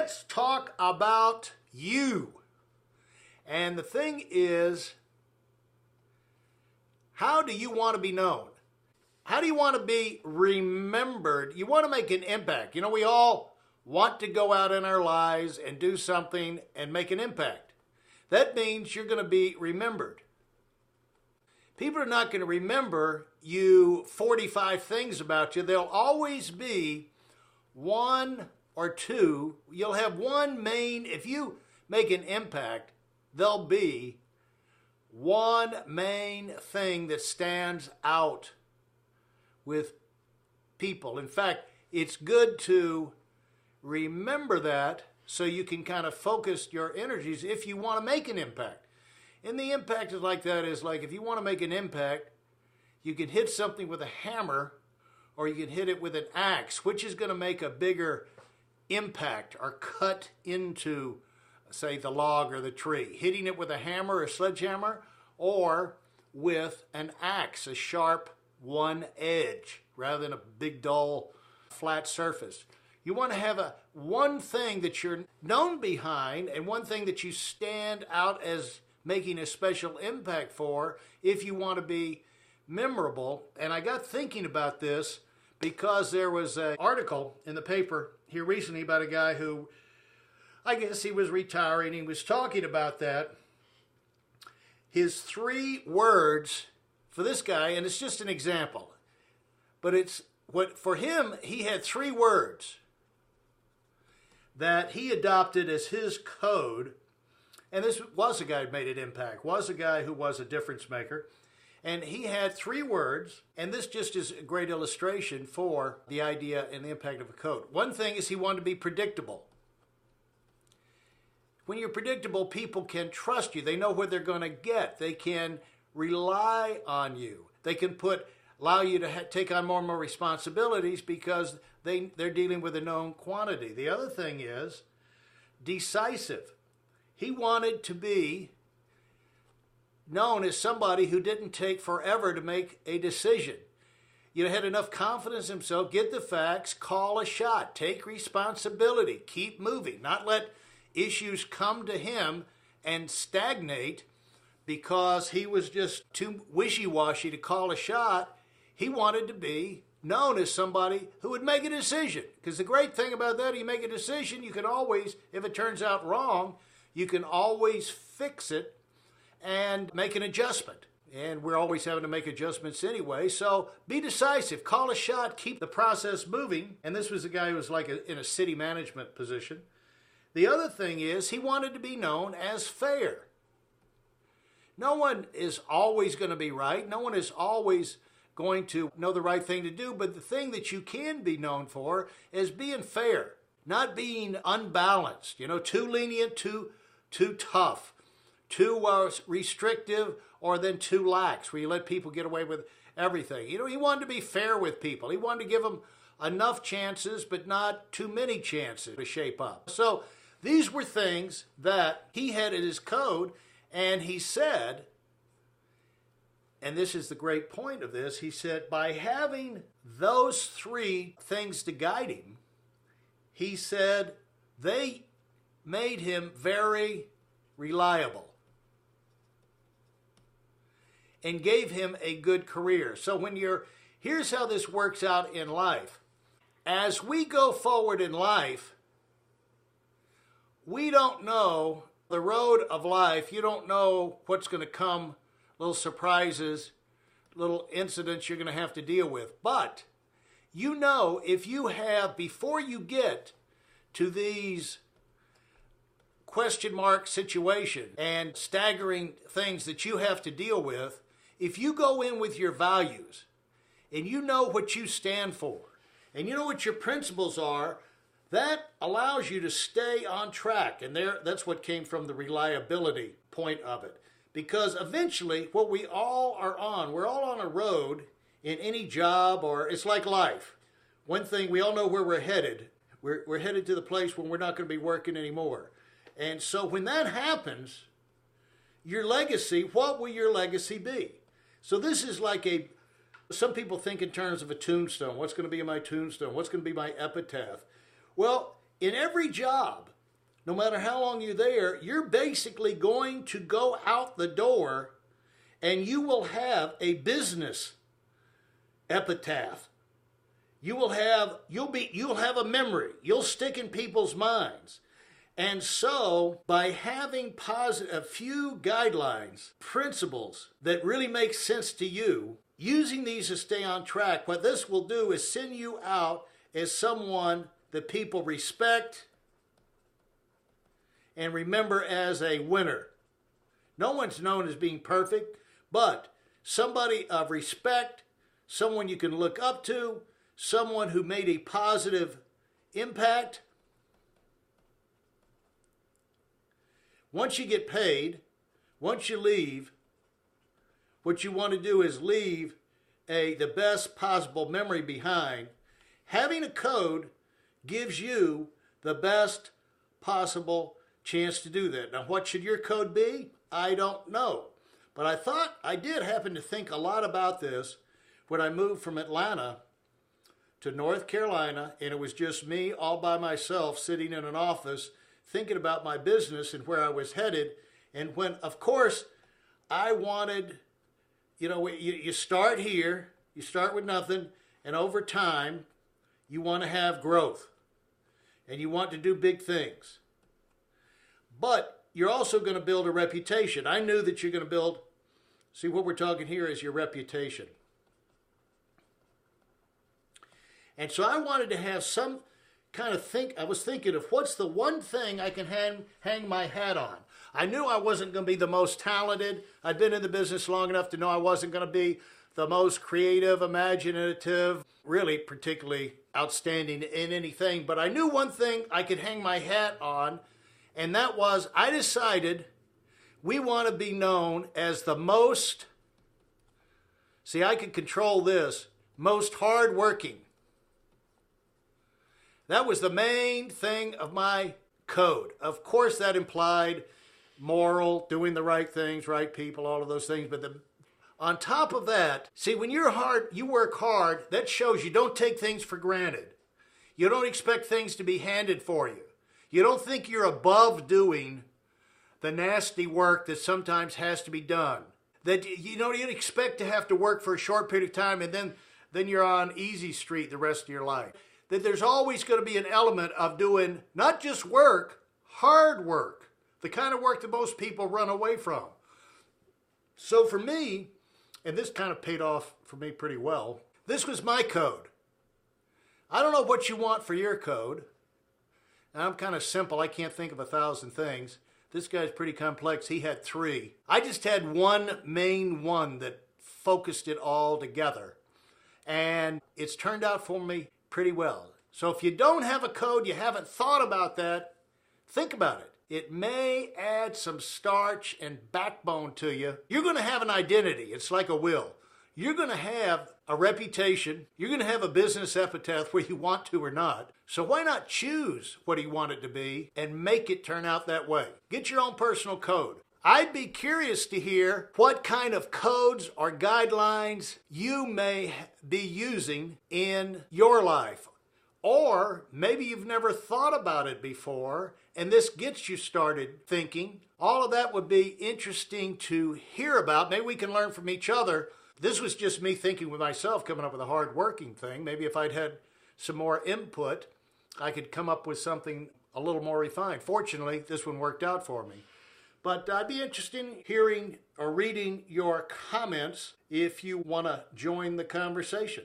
let's talk about you. And the thing is, how do you want to be known? How do you want to be remembered? You want to make an impact. You know, we all want to go out in our lives and do something and make an impact. That means you're going to be remembered. People are not going to remember you 45 things about you. There'll always be one or two. You'll have one main, if you make an impact, there'll be one main thing that stands out with people. In fact, it's good to remember that so you can kind of focus your energies if you want to make an impact. And the impact is like that is like if you want to make an impact, you can hit something with a hammer or you can hit it with an axe, which is going to make a bigger impact or cut into, say, the log or the tree. Hitting it with a hammer or a sledgehammer or with an axe, a sharp one edge, rather than a big dull flat surface. You want to have one thing that you're known behind and one thing that you stand out as making a special impact for if you want to be memorable. And I got thinking about this because there was an article in the paper here recently about a guy who, I guess he was retiring. He was talking about that. His 3 words for this guy, and it's just an example, but it's what for him, he had 3 words that he adopted as his code. And this was a guy who made an impact, was a guy who was a difference maker. And he had 3 words, and this just is a great illustration for the idea and the impact of a code. One thing is he wanted to be predictable. When you're predictable, people can trust you. They know what they're going to get. They can rely on you. They can allow you to take on more and more responsibilities because they're dealing with a known quantity. The other thing is decisive. He wanted to be known as somebody who didn't take forever to make a decision. You had enough confidence in himself, get the facts, call a shot, take responsibility, keep moving, not let issues come to him and stagnate because he was just too wishy-washy to call a shot. He wanted to be known as somebody who would make a decision. Because the great thing about that, you make a decision, you can always, if it turns out wrong, you can always fix it and make an adjustment. And we're always having to make adjustments anyway. So be decisive, call a shot, keep the process moving. And this was a guy who was like in a city management position. The other thing is he wanted to be known as fair. No one is always going to be right. No one is always going to know the right thing to do. But the thing that you can be known for is being fair, not being unbalanced, too lenient, too tough, too restrictive, or then too lax, where you let people get away with everything. He wanted to be fair with people. He wanted to give them enough chances, but not too many chances to shape up. So these were things that he had in his code, and he said, and this is the great point of this, he said, by having those 3 things to guide him, he said they made him very reliable and gave him a good career. So here's how this works out in life. As we go forward in life, we don't know the road of life. You don't know what's going to come, little surprises, little incidents you're going to have to deal with. But if you have, before you get to these question mark situations and staggering things that you have to deal with, if you go in with your values and you know what you stand for and you know what your principles are, that allows you to stay on track. And that's what came from the reliability point of it. Because eventually, what we all are on, we're all on a road in any job, or it's like life. One thing, we all know where we're headed. We're headed to the place where we're not going to be working anymore. And so when that happens, your legacy, what will your legacy be? So this is like some people think in terms of a tombstone. What's going to be in my tombstone? What's going to be my epitaph? Well, in every job, no matter how long you're there, you're basically going to go out the door and you will have a business epitaph. You'll have a memory. You'll stick in people's minds. And so, by having a few guidelines, principles that really make sense to you, using these to stay on track, what this will do is send you out as someone that people respect and remember as a winner. No one's known as being perfect, but somebody of respect, someone you can look up to, someone who made a positive impact. Once you get paid, once you leave, what you want to do is leave the best possible memory behind. Having a code gives you the best possible chance to do that. Now, what should your code be? I don't know. But I did happen to think a lot about this when I moved from Atlanta to North Carolina, and it was just me all by myself sitting in an office thinking about my business and where I was headed. And when, of course, I wanted, you start here, you start with nothing, and over time, you want to have growth, and you want to do big things. But you're also going to build a reputation. I knew that you're going to build, see what we're talking here is your reputation. And so I wanted to have some kind of I was thinking of what's the one thing I can hang my hat on. I knew I wasn't going to be the most talented. I'd been in the business long enough to know I wasn't going to be the most creative, imaginative, really particularly outstanding in anything. But I knew one thing I could hang my hat on, and that was I decided we want to be known as the most, see, I could control this, most hardworking. That was the main thing of my code. Of course, that implied moral, doing the right things, right people, all of those things. But on top of that, see, when you work hard, that shows you don't take things for granted. You don't expect things to be handed for you. You don't think you're above doing the nasty work that sometimes has to be done. That you'd expect to have to work for a short period of time and then you're on easy street the rest of your life. That there's always going to be an element of doing not just work, hard work, the kind of work that most people run away from. So for me, and this kind of paid off for me pretty well, this was my code. I don't know what you want for your code. And I'm kind of simple. I can't think of 1,000 things. This guy's pretty complex. He had 3. I just had one main one that focused it all together. And it's turned out for me pretty well. So if you don't have a code, you haven't thought about that, think about it. It may add some starch and backbone to you. You're going to have an identity. It's like a will. You're going to have a reputation. You're going to have a business epitaph whether you want to or not. So why not choose what you want it to be and make it turn out that way? Get your own personal code. I'd be curious to hear what kind of codes or guidelines you may be using in your life. Or maybe you've never thought about it before, and this gets you started thinking. All of that would be interesting to hear about. Maybe we can learn from each other. This was just me thinking with myself, coming up with a hard-working thing. Maybe if I'd had some more input, I could come up with something a little more refined. Fortunately, this one worked out for me. But I'd be interested in hearing or reading your comments if you want to join the conversation.